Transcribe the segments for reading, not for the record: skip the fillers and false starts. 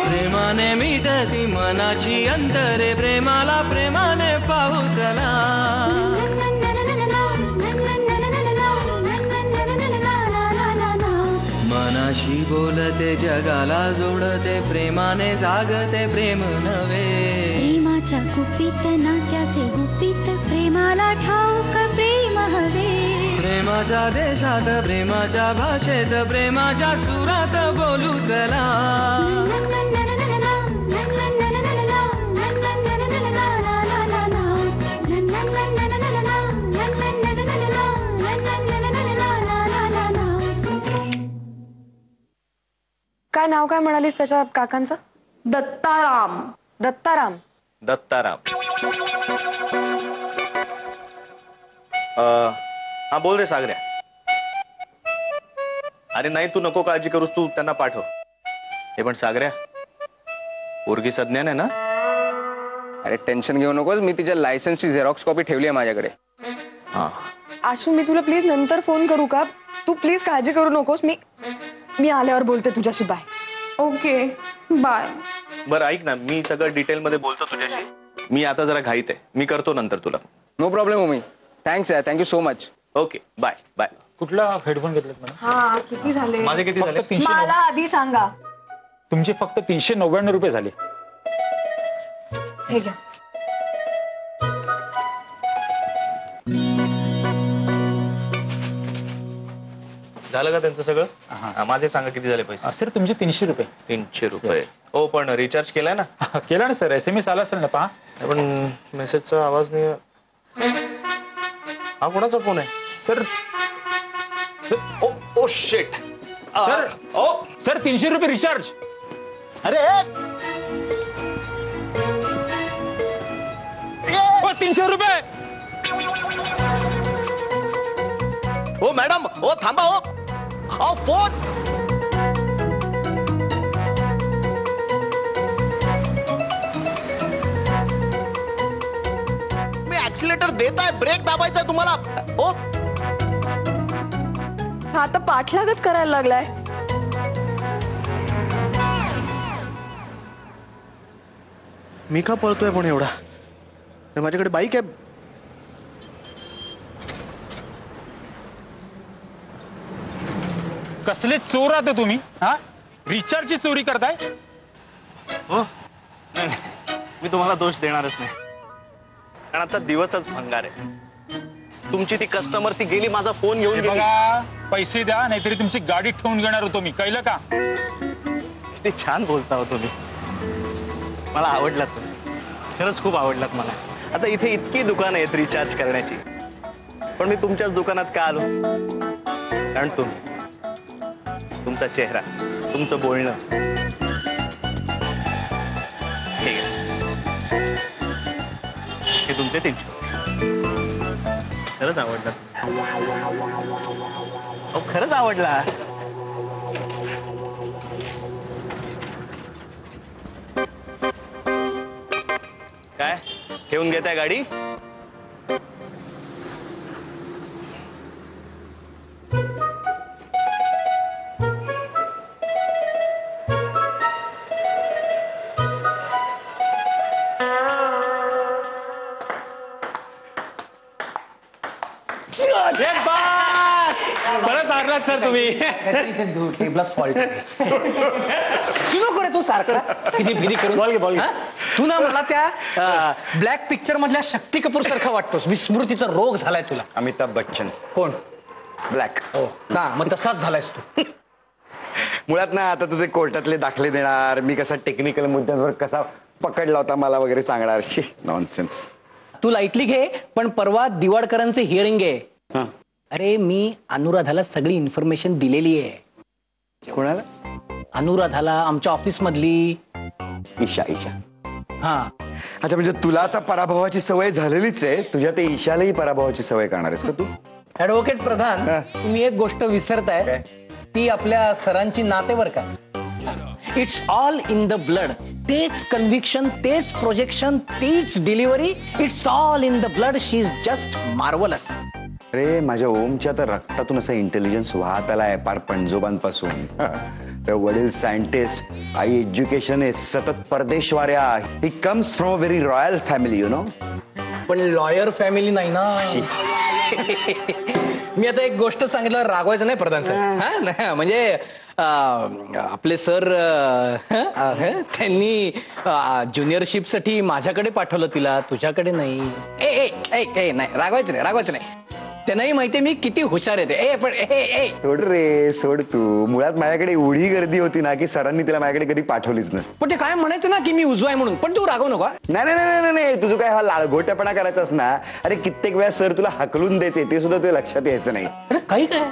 प्रेमाने मिटती मनाची अंतरे प्रेमाला प्रेमाने पाहू चला. मनाशी बोलते जगाला जोडते प्रेमाने जागते प्रेम नव्हे. प्रेमाच्या गुपित नात्याचे गुपित प्रेमाला ठाऊक प्रेम हवे. प्रेमाच्या देशात प्रेमाच्या भाषेत प्रेमाच्या सुरात बोलू चला. काय नाव काय म्हणालीस त्याच्या काकांचं? दत्ताराम. दत्ताराम. दत्ताराम. हा बोल रे सागऱ्या. अरे नाही तू नको काळजी करूस, तू त्यांना पाठव. हे पण सागऱ्या पोरगी सज्ञान आहे ना? अरे टेन्शन घेऊ नकोस, मी तिच्या लायसन्सची झेरॉक्स कॉपी ठेवली आहे माझ्याकडे. हा आशू मी तुला प्लीज नंतर फोन करू का? तू प्लीज काळजी करू नकोस. मी आल्यावर बोलते तुझ्याशी. बाय. Okay bye. बरं ऐक ना, मी सगळं डिटेल मध्ये बोलतो तुझ्याशी. मी आता जरा घाईत आहे, मी करतो नंतर तुला. No problem mummy. थँक्स यार, thank you so much. Okay bye bye. कुठला हेडफोन घेतलेत मॅडम? हा किती झाले? माझे किती झाले? मला आधी सांगा. तुमचे फक्त 399 रुपये झाले. हे घ्या. झालं का त्यांचं सगळं? माझे सांगा किती झाले पैसे? सर तुमचे 300 रुपये. 300 रुपये. हो पण रिचार्ज केलाय ना? केला ना सर, SMS आला असेल ना पहा. पण मेसेजचा आवाज नाही. हा कोणाचा फोन आहे? Sir oh shit. सर ओ सर 300 रुपये रिचार्ज. अरे 300 रुपये. हो मॅडम, हो थांबा. हो फोन. मी ऍक्सिलेटर देत आहे, ब्रेक दाबायचा आहे तुम्हाला. हो हा आता पाठलागच करायला लागलाय. मी का पळतोय पण एवढा? माझ्याकडे बाईक आहे. कसले चोर आहात तुम्ही? हा रिचार्जची चोरी करताय? हो मी तुम्हाला दोष देणारच नाही, कारण आजचा दिवसच भंगार आहे. तुमची ती कस्टमर ती गेली, माझा फोन घेऊन गेली. बघा पैसे द्या, नाहीतरी तुमची गाडी ठेवून घेणार होतो मी. कळलं का? किती छान बोलता हो तुम्ही. मला आवडलात तुम्ही, खरंच खूप आवडलात मला. आता इथे इतकी दुकानं आहेत रिचार्ज करण्याची, पण मी तुमच्याच दुकानात का आलो? कारण तुम्ही, तुमचा चेहरा, तुमचं बोलणं. ठीक आहे, हे तुमचे 300. खरंच आवडला. अहो खरंच आवडला. काय ठेवून घेताय गाडी? परत मारलात सर तुम्ही. टेबलात फॉल्ट सुनो करे तू सारखा किती फिरी करून बोल. तू ना मला त्या ब्लॅक पिक्चर मधल्या शक्ती कपूर सारखा वाटतोस. विस्मृतीचा रोग झालाय तुला. अमिताभ बच्चन. कोण? ब्लॅक. हो का? मग तसाच झालायस तू. मुळात ना आता तुझे कोर्टातले दाखले देणार, मी कसा टेक्निकल मुद्द्यांवर कसा पकडला होता मला वगैरे सांगणार. शी नॉनसेन्स. तू लाईटली घे, पण परवा दिवाडकरांचे हिअरिंग आहे. अरे मी अनुराधाला सगळी इन्फॉर्मेशन दिलेली आहे. कोणाला? अनुराधाला, आमच्या ऑफिस मधली. ईशा. हा अच्छा, म्हणजे तुला आता पराभवाची सवय झालेलीच आहे, तुझ्या ते ईशालाही पराभवाची सवय करणार आहेस का तू? ऍडव्होकेट प्रधान, तुम्ही एक गोष्ट विसरताय. ती आपल्या सरांची नातेवर का. It's all in the blood. तेच कन्व्हिक्शन, तेच प्रोजेक्शन, तीच delivery. It's all in the blood. She is just marvellous. अरे माझ्या ओमच्या तर रक्तातून असं इंटेलिजन्स वाहत आलाय पार पणजोबांपासून. तर वडील सायंटिस्ट, आई एज्युकेशन आहे, सतत परदेशवाऱ्या. He comes from a very royal family you know. पण लॉयर फॅमिली नाही ना. मी आता एक गोष्ट सांगितलं, रागवायचं नाही प्रधान साहेब. हा नाही, म्हणजे आपले सर त्यांनी ज्युनियरशिपसाठी माझ्याकडे पाठवलं तिला, तुझ्याकडे नाही. नाही, रागवायचं नाही. त्यांनाही माहितीये मी किती हुशार येते. पण सोड रे सोड तू. मुळात माझ्याकडे एवढी गर्दी होती ना की सरांनी तिला माझ्याकडे कधी पाठवलीच नसती. पण ते काय म्हणायचं ना की मी उजवा आहे म्हणून. पण तू रागव नको. नाही तुझं काय हा लाळघोटपणा करायचाच ना. अरे कित्येक वेळा सर तुला हकलून द्यायचे, ते सुद्धा तुला लक्षात यायचं नाही. अरे काही काय.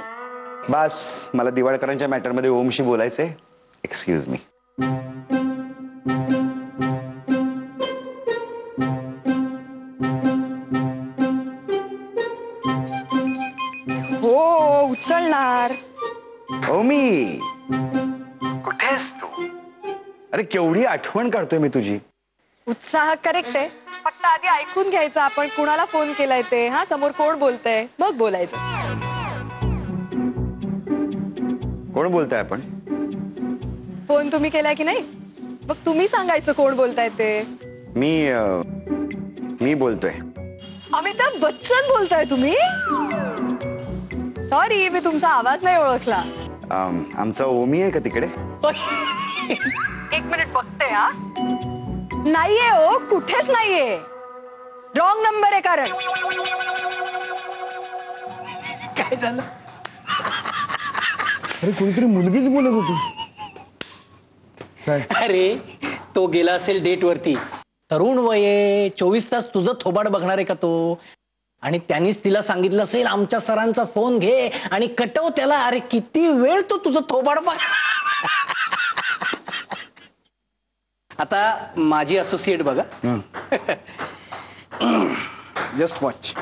बस मला दिवाळकरांच्या मॅटरमध्ये ओमशी बोलायचंय. Excuse me. हो उचलणार. ओमी कुठेस तू. अरे केवढी आठवण काढतोय मी तुझी. उत्साह करेक्ट आहे. फक्त आधी ऐकून घ्यायचं आपण कुणाला फोन केलाय ते. हा समोर कोण बोलतंय मग बोलायचं. कोण बोलताय आपण. फोन तुम्ही केलाय की नाही. मग तुम्ही सांगायचं कोण बोलताय ते. मी बोलतोय. अमिताभ बच्चन बोलताय तुम्ही. सॉरी मी तुमचा आवाज नाही ओळखला. आमचा ओमी आहे का तिकडे. एक मिनिट बघते. हा नाहीये हो, कुठेच नाहीये. रॉंग नंबर आहे कारण. काय झालं. अरे कोणीतरी मुलगीच बोलत होती. अरे तो गेला असेल डेट वरती. तरुण वये, 24 तास तुझं थोबाड बघणार आहे का तो. आणि त्यांनीच तिला सांगितलं असेल आमच्या सरांचा फोन घे आणि कटव त्याला. अरे किती वेळ तो तुझं थोबाड बघ. आता माझी असोसिएट बघा. Just watch.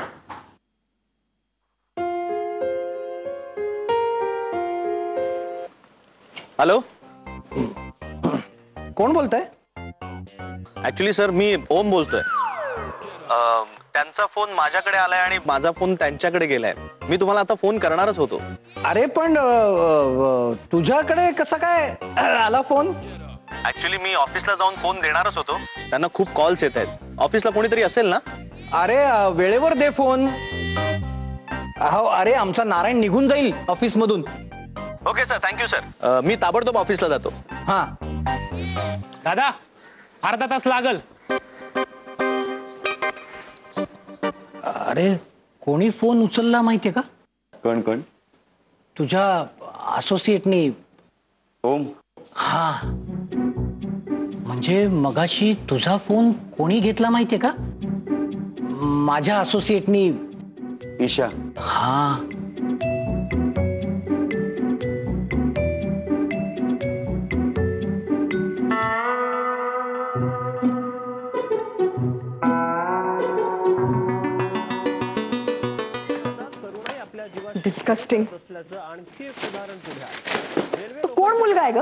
हॅलो कोण बोलताय. ऍक्च्युली सर मी ओम बोलतोय. त्यांचा फोन माझ्याकडे आलाय आणि माझा फोन त्यांच्याकडे गेलाय. मी तुम्हाला आता फोन करणारच होतो. अरे पण तुझ्याकडे कसा काय आला फोन. ऍक्च्युली मी ऑफिसला जाऊन फोन देणारच होतो. त्यांना खूप कॉल्स येत आहेत. ऑफिसला कोणीतरी असेल ना. अरे वेळेवर दे फोन. अरे आमचा नारायण निघून जाईल ऑफिस मधून. Okay sir, thank you sir. मी ताबडतोब ऑफिसला जातो. हा दादा अर्धा तास लागल. अरे कोणी फोन उचलला माहितीये का. कोण. तुझ्या असोसिएटनी. ओम. हा म्हणजे मगाशी तुझा फोन कोणी घेतला माहितीये का. माझ्या असोसिएटनी. ईशा. हा डिस्कस्टिंग. तो कोण मुलगा आहे ग.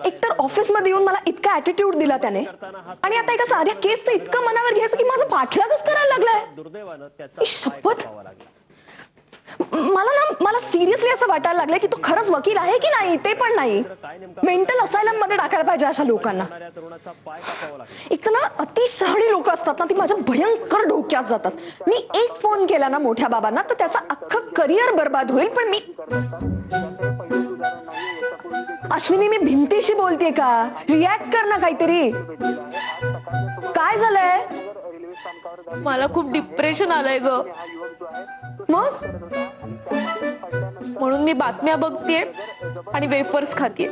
एकतर ऑफिस मध्ये येऊन मला इतका ऍटिट्यूड दिला त्याने आणि आता एका साध्या केसचं इतकं मनावर घ्यायचं की माझं पाठलागच करायला लागलाय. शपथ. मला सिरियसली असं वाटायला लागलंय की तो खरंच वकील आहे की नाही ते पण नाही. मेंटल असायलम मध्ये टाकायला पाहिजे अशा लोकांना. एक तर ना अतिशहाणी लोक असतात ना ती माझ्या भयंकर डोक्यात जातात. मी एक फोन केला ना मोठ्या बाबांना तर त्याचा अख्खं करिअर बर्बाद होईल. पण मी अश्विनी मी भिंतीशी बोलतेय का. रिॲक्ट कर ना काहीतरी. काय झालंय. मला खूप डिप्रेशन आलंय ग. मग म्हणून मी बातम्या बघतेय आणि वेफर्स खातेय.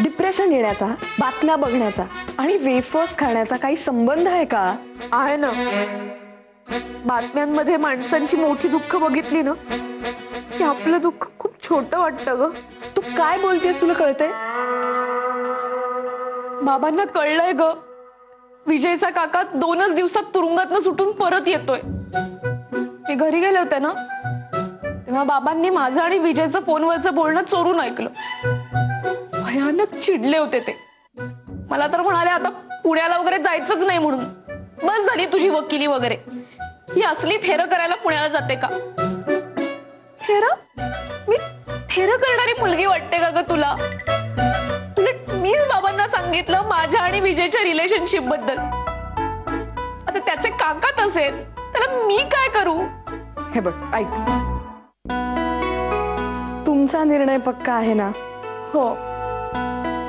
डिप्रेशन येण्याचा, बातम्या बघण्याचा आणि वेफर्स खाण्याचा काही संबंध आहे का. आहे ना. बातम्यांमध्ये माणसांची मोठी दुःख बघितली ना की आपलं दुःख खूप छोटं वाटतं ग. तू काय बोलतेस तुला कळतंय. बाबांना कळलंय ग विजयचा काका 2च दिवसात तुरुंगातनं सुटून परत येतोय. मी घरी गेले होते ना, तेव्हा बाबांनी माझं आणि विजयचं फोनवरचं बोलणं चोरून ऐकलं. भयानक चिडले होते ते. मला तर म्हणाले आता पुण्याला वगैरे जायचंच नाही म्हणून. बस झाली तुझी वकिली वगैरे. ही असली थेरं करायला पुण्याला जाते का? थेरं? मी थेरं करणारी मुलगी वाटते का ग तुला? मीच बाबांना सांगितलं माझ्या आणि विजयच्या रिलेशनशिप बद्दल. आता त्याचे काका तसेच, त्याला मी काय करू? हे बघ ऐक, तुमचा निर्णय पक्का आहे ना? हो.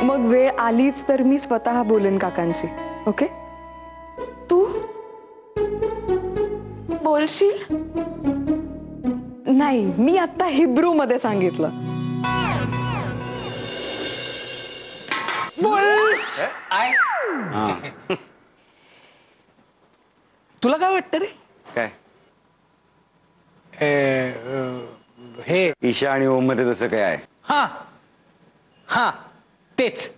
मग वेळ आलीच तर मी स्वतः बोलेन काकांची. ओके? तू बोलशील? नाही, मी आता हिब्रू मध्ये सांगितलं. तुला काय वाटतं रे? काय हे ईशा आणि ओम मध्ये तसं काय आहे? हा हा तेच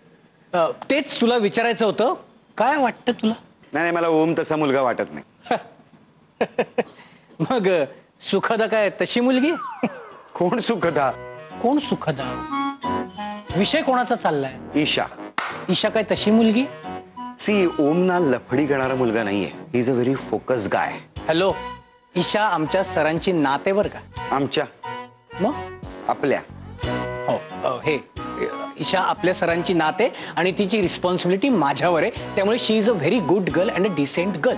तेच तुला विचारायचं होतं. काय वाटतं तुला? नाही, मला ओम तसा मुलगा वाटत नाही. मग सुखदा काय तशी मुलगी? कोण सुखदा? कोण सुखदा? विषय कोणाचा चाललाय? ईशा. ईशा काय तशी मुलगी? सी, ओम ना लफडी करणारा मुलगा नाहीये. He is a very focus guy. Hello, Isha आमच्या सरांची नाते बर का? आमच्या? मग आपल्या. हो, हे ईशा आपल्या सरांची नाते आणि तिची रिस्पॉन्सिबिलिटी माझ्यावर आहे. त्यामुळे she is a very good girl and a decent girl.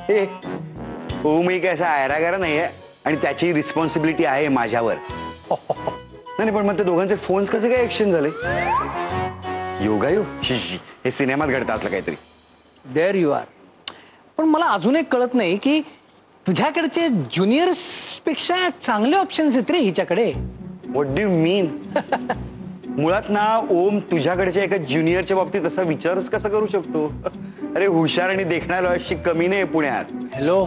हे ओम एक असा आयरागार नाहीये आणि त्याची रिस्पॉन्सिबिलिटी आहे माझ्यावर. नाही, पण मग ते दोघांचे फोन्स कसे काय एक्सचेंज झाले? योगायोग? हे सिनेमात घडतं असलं काहीतरी. There you are. पण मला अजून एक कळत नाही की तुझ्याकडचे ज्युनियर्स पेक्षा चांगले ऑप्शन्स आहेत रे हिच्याकडे. व्हॉट डू यू मीन? मुळात ना ओम तुझ्याकडच्या एका ज्युनियरच्या बाबतीत असा विचारच कसा करू शकतो? अरे हुशार आणि देखण्याला अशी कमी नाही पुण्यात. हॅलो,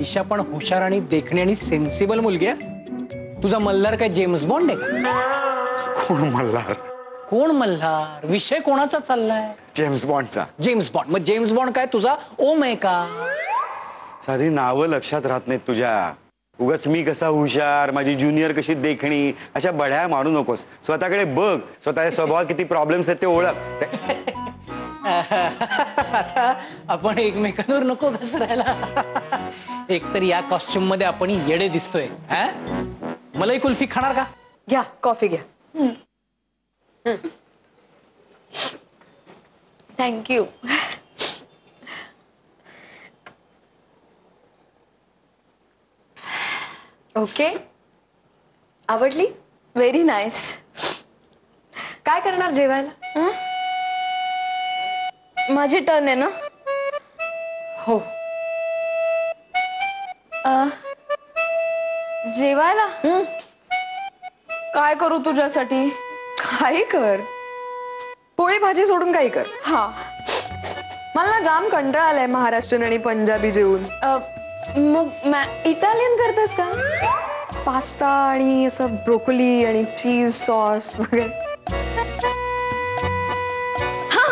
ईशा पण हुशार आणि देखणी आणि सेन्सिबल मुलगी आहे. तुझा मल्हार काय जेम्स बॉन्ड आहे का? कोण मल्हार? कोण मल्हार? विषय कोणाचा चाललाय? जेम्स बॉन्डचा. James Bond. मग जेम्स बॉन्ड काय तुझा ओम आहे का? साधी नावं लक्षात राहत नाहीत तुझ्या. उगाच मी कसा हुशार, माझी ज्युनियर कशी देखणी, अशा बड्या मारू नकोस. स्वतःकडे बघ, स्वतःच्या स्वभावात किती प्रॉब्लेम्स आहेत ते ओळख. आता आपण एकमेकांवर नको घसरायला. एकतर या कॉस्ट्युम मध्ये आपण येडे दिसतोय. मलाई कुल्फी खाणार का? घ्या, कॉफी घ्या. थँक्यू. ओके, आवडली? Very nice. काय करणार जेवायला? माझी टर्न आहे ना? हो. जेवायला काय करू तुझ्यासाठी? काही कर, पोळी भाजी सोडून काही कर. हा, मला ना जाम कंटाळा आलाय महाराष्ट्रीयन आणि पंजाबी जेवून. मग इटालियन करतेस का? पास्ता आणि असं ब्रोकोली आणि चीज सॉस वगैरे. हा,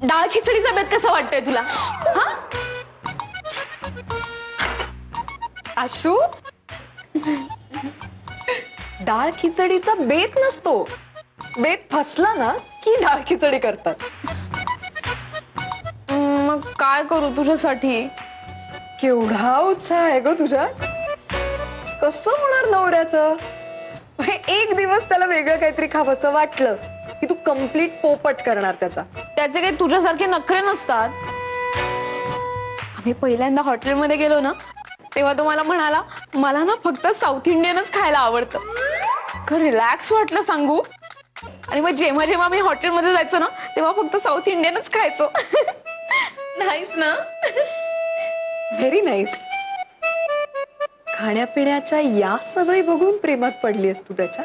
डाळ खिचडीचा बेत कसा वाटतोय तुला? हा आशू, डाळ खिचडीचा बेत नसतो. बेत फसला ना की डाळ खिचडी करतात. मग काय करू तुझ्यासाठी? केवढा उत्साह आहे ग तुझ्यात. कसं होणार नवऱ्याचं? एक दिवस त्याला वेगळं काहीतरी खावंसं वाटलं की तू कम्प्लीट पोपट करणार त्याचा. त्याचे काही तुझ्यासारखे नखरे नसतात. आम्ही पहिल्यांदा हॉटेलमध्ये गेलो ना, तेव्हा तो मला म्हणाला मला ना फक्त साऊथ इंडियनच खायला आवडतं. खरं रिलॅक्स वाटलं सांगू. आणि मग जेव्हा जेव्हा मी हॉटेलमध्ये जायचो ना, तेव्हा फक्त साऊथ इंडियनच खायचो. नाहीस ना? Very nice. खाण्यापिण्याच्या या सवयी बघून प्रेमात पडलीस तू त्याच्या?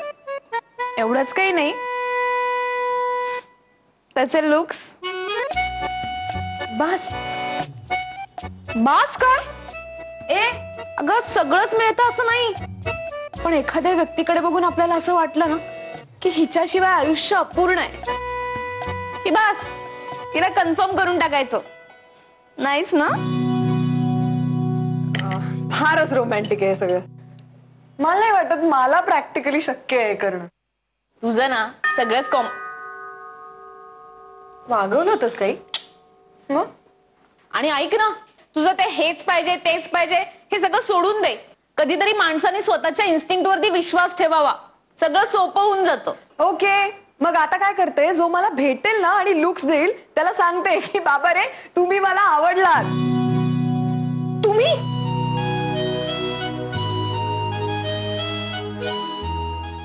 एवढंच काही नाही, त्याचे लुक्स. बास. बास काय? अगं सगळंच मिळतं असं नाही, पण एखाद्या व्यक्तीकडे बघून आपल्याला असं वाटलं ना की हिच्याशिवाय आयुष्य अपूर्ण आहे की बास, तिला कन्फर्म करून टाकायचं. नाहीच ना? फारच रोमॅन्टिक आहे सगळं. मला नाही वाटत मला प्रॅक्टिकली शक्य आहे करणं. तुझं ना सगळंच वागवलं होतंस काही मग? आणि ऐक ना, तुझं ते हेच पाहिजे तेच पाहिजे हे सगळं सोडून दे. कधीतरी माणसाने स्वतःच्या इन्स्टिंक्ट वरती विश्वास ठेवावा. सगळं सोपं होऊन जातं. ओके, मग आता काय करते, जो मला भेटेल ना आणि लुक्स देईल त्याला सांगते की बाबा रे तुम्ही मला आवडलात. तुम्ही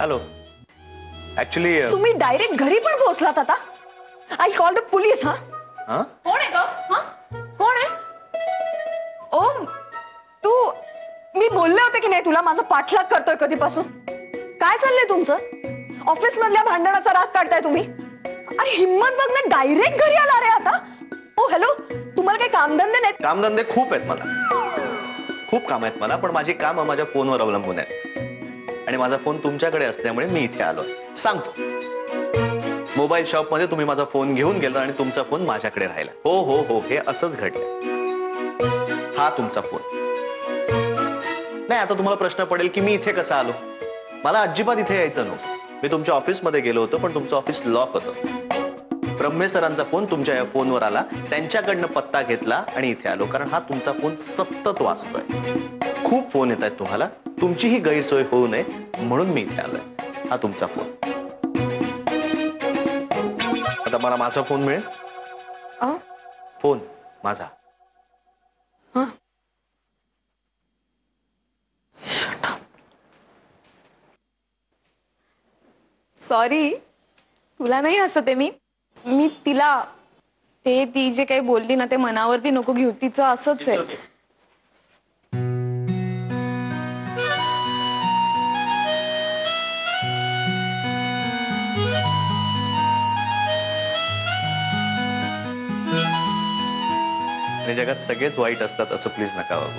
हॅलो, ऍक्च्युली तुम्ही डायरेक्ट घरी पण पोहोचलात आता. I call the police. हा कोण आहे ग? कोण आहे? ओ तू, मी बोलले होते की नाही तुला माझा पाठलाग करतोय कधीपासून. काय चाललंय तुमचं? ऑफिस मधल्या भांडणाचा राग काढताय तुम्ही. अरे हिम्मत बघ ना, डायरेक्ट घरी आला रे आता. ओ हॅलो, तुम्हाला काही कामधंदे नाहीत? कामधंदे खूप आहेत मला, खूप काम आहेत मला, पण माझी कामं माझ्या फोनवर अवलंबून आहेत. आणि माझा फोन तुमच्याकडे असल्यामुळे मी इथे आलोय. सांगतो, मोबाईल शॉप मध्ये तुम्ही माझा फोन घेऊन गेला आणि तुमचा फोन माझ्याकडे राहिला. हो हो हो, हे असंच घडलं. हा तुमचा फोन नाही. आता तुम्हाला प्रश्न पडेल की मी इथे कसा आलो. मला अजिबात इथे यायचं नव्हतं. मी तुमच्या ऑफिसमध्ये गेलो होतो, पण तुमचं ऑफिस लॉक होतं. ब्रह्मे सरांचा फोन तुमच्या या फोनवर आला, त्यांच्याकडनं पत्ता घेतला आणि इथे आलो. कारण हा तुमचा फोन सतत वाजतोय. खूप फोन येत आहेत तुम्हाला, तुमचीही गैरसोय होऊ नये म्हणून मी इथे आलोय. हा तुमचा फोन. आता मला माझा फोन मिळेल? फोन माझा. सॉरी, तुला नाही हसत आहे मी तिला ते ती जे काही बोलली ना ते मनावरती नको घेऊ. तिचं असंच आहे. जगात सगळेच वाईट असतात असं प्लीज नका वागू.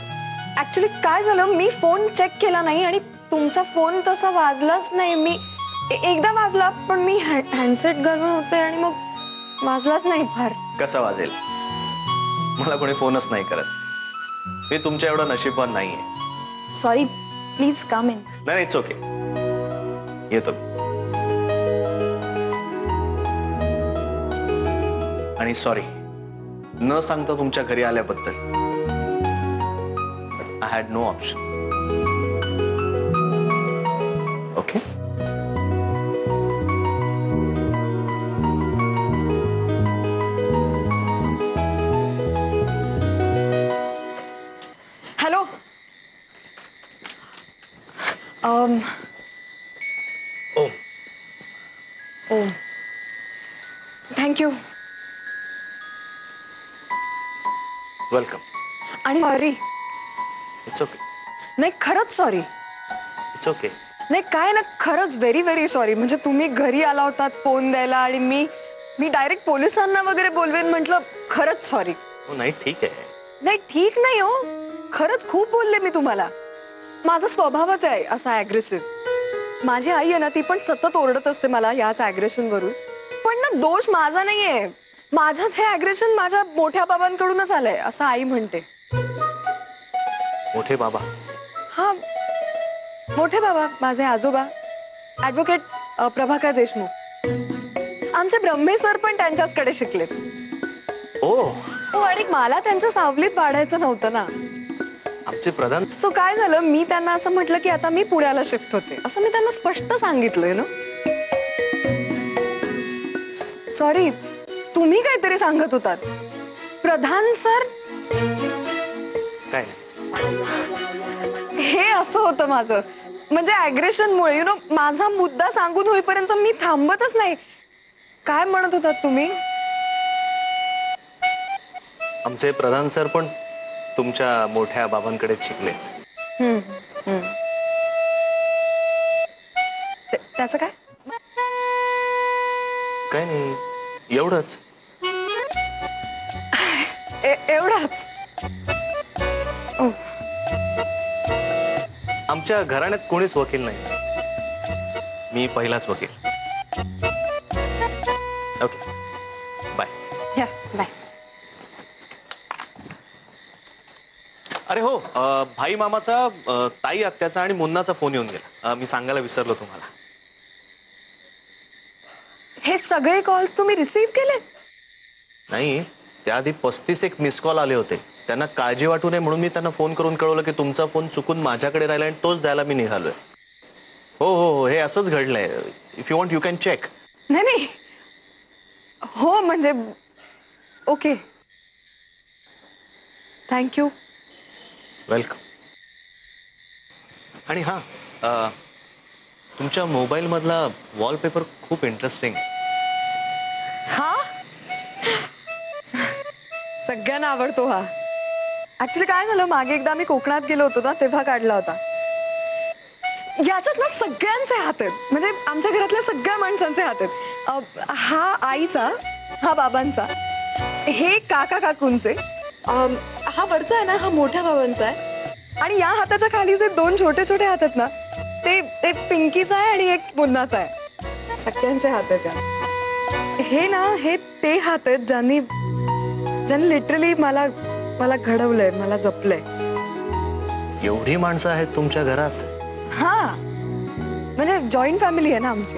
ऍक्च्युली काय झालं, मी फोन चेक केला नाही आणि तुमचा फोन तसा वाजलाच नाही. मी एकदा वाजला, पण मी हँडसेट घालून होते आणि मग वाजलाच नाही. फार कसा वाजेल? मला कोणी फोनच नाही करत. मी तुमच्या एवढं नशीबवान नाहीये. Sorry, please come in. नाही, इट्स ओके, येतो. आणि सॉरी न सांगता तुमच्या घरी आल्याबद्दल. I had no option. Okay. Hello. Om. Om, thank you. Welcome. आणि सॉरी. It's okay. नाही खरंच सॉरी. It's okay. नाही काय ना, खरंच व्हेरी व्हेरी सॉरी. म्हणजे तुम्ही घरी आला होतात फोन द्यायला आणि मी डायरेक्ट पोलिसांना वगैरे बोलवेन म्हटलं. खरंच सॉरी. नाही ठीक आहे. नाही ठीक नाही हो, खरंच खूप बोलले मी तुम्हाला. माझा स्वभावच आहे असा अग्रेसिव्ह. माझी आई आहे ना, ती पण सतत ओरडत असते मला याच अग्रेशन वरून. पण ना दोष माझा नाहीये. माझं हे अग्रेशन माझ्या मोठ्या बाबांकडूनच आलंय असं आई म्हणते. मोठे बाबा? हा, मोठे बाबा, माझे आजोबा ऍडव्होकेट प्रभाकर देशमुख. आमचे ब्रह्मे सर पण त्यांच्याचकडे शिकलेत. हो, आणि मला त्यांच्या सावलीत वाढायचं नव्हतं ना. आमचे प्रधान. सो काय झालं, मी त्यांना असं म्हटलं की आता मी पुण्याला शिफ्ट होते असं मी त्यांना स्पष्ट सांगितलंय ना. सॉरी, तुम्ही काहीतरी सांगत होतात. प्रधान सर काय? हे असं होतं माझं. म्हणजे अग्रेशनमुळे माझा मुद्दा सांगून होईपर्यंत मी थांबतच नाही. काय म्हणत होतात तुम्ही? आमचे प्रधान सर पण तुमच्या मोठ्या बाबांकडे शिकले. त्याचं काय? काय नाही, एवढंच. एवढंच? आमच्या घराण्यात कोणीच वकील नाही. मी पहिलाच वकील. Okay, bye. बाय. अरे हो, भाई मामाचा, ताई आत्याचा आणि मुन्नाचा फोन येऊन गेला. मी सांगायला विसरलो तुम्हाला. हे सगळे कॉल्स तुम्ही रिसीव्ह केले? नाही, त्याआधी 35 एक मिस कॉल आले होते. त्यांना काळजी वाटू नये म्हणून मी त्यांना फोन करून कळवलं की तुमचा फोन चुकून माझ्याकडे राहिला आणि तोच द्यायला मी निघालोय. हो हो हो, हे असंच घडलंय. If you want you can check. नाही नाही, हो म्हणजे ओके, थँक्यू. वेलकम. आणि हा, तुमच्या मोबाईल मधला वॉलपेपर खूप इंटरेस्टिंग. हा, सगळ्यांना आवडतो हा. ऍक्च्युली काय झालं, मागे एकदा आम्ही कोकणात गेलो होतो ना, तेव्हा काढला होता. याच्यात ना सगळ्यांचे हात आहेत, म्हणजे आमच्या घरातल्या सगळ्या माणसांचे हात आहेत. हा आईचा, हा बाबांचा, हे काका काकूंचे, हा वरचा आहे ना, हा मोठ्या बाबांचा आहे. आणि या हाताच्या खाली जे 2 छोटे छोटे हात आहेत ना, ते पिंकीचा आहे आणि एक मुन्नाचा आहे. सगळ्यांचे हात आहेत. हे ना, हे ते हात आहेत ज्यांनी लिटरली मला घडवलंय, मला जपलंय. एवढी माणसं आहेत तुमच्या घरात? हा, म्हणजे जॉईंट फॅमिली आहे ना आमची.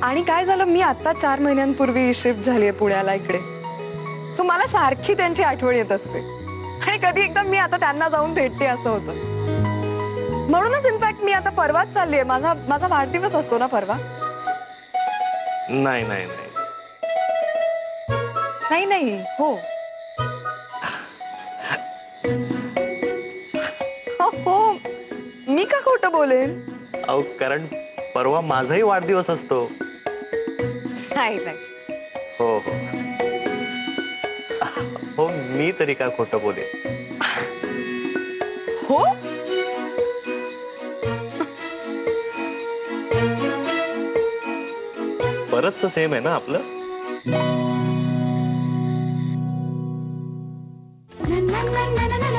आणि काय झालं, मी आता 4 महिन्यांपूर्वी शिफ्ट झालीये पुण्याला इकडे. सो मला सारखी त्यांची आठवण येत असते. आणि कधी एकदम मी आता त्यांना जाऊन भेटते असं होतं. म्हणूनच इनफॅक्ट मी आता परवाच चाललीये. माझा वाढदिवस असतो ना परवा. नाही नाही नाही नाही नाही, हो हो, मी का खोटं बोलेन? अहो, कारण परवा माझाही वाढदिवस असतो. नाही नाही, हो हो हो, मी तरी का खोटं बोलेन? हो, बरंच सेम आहे ना आपलं. na na na na na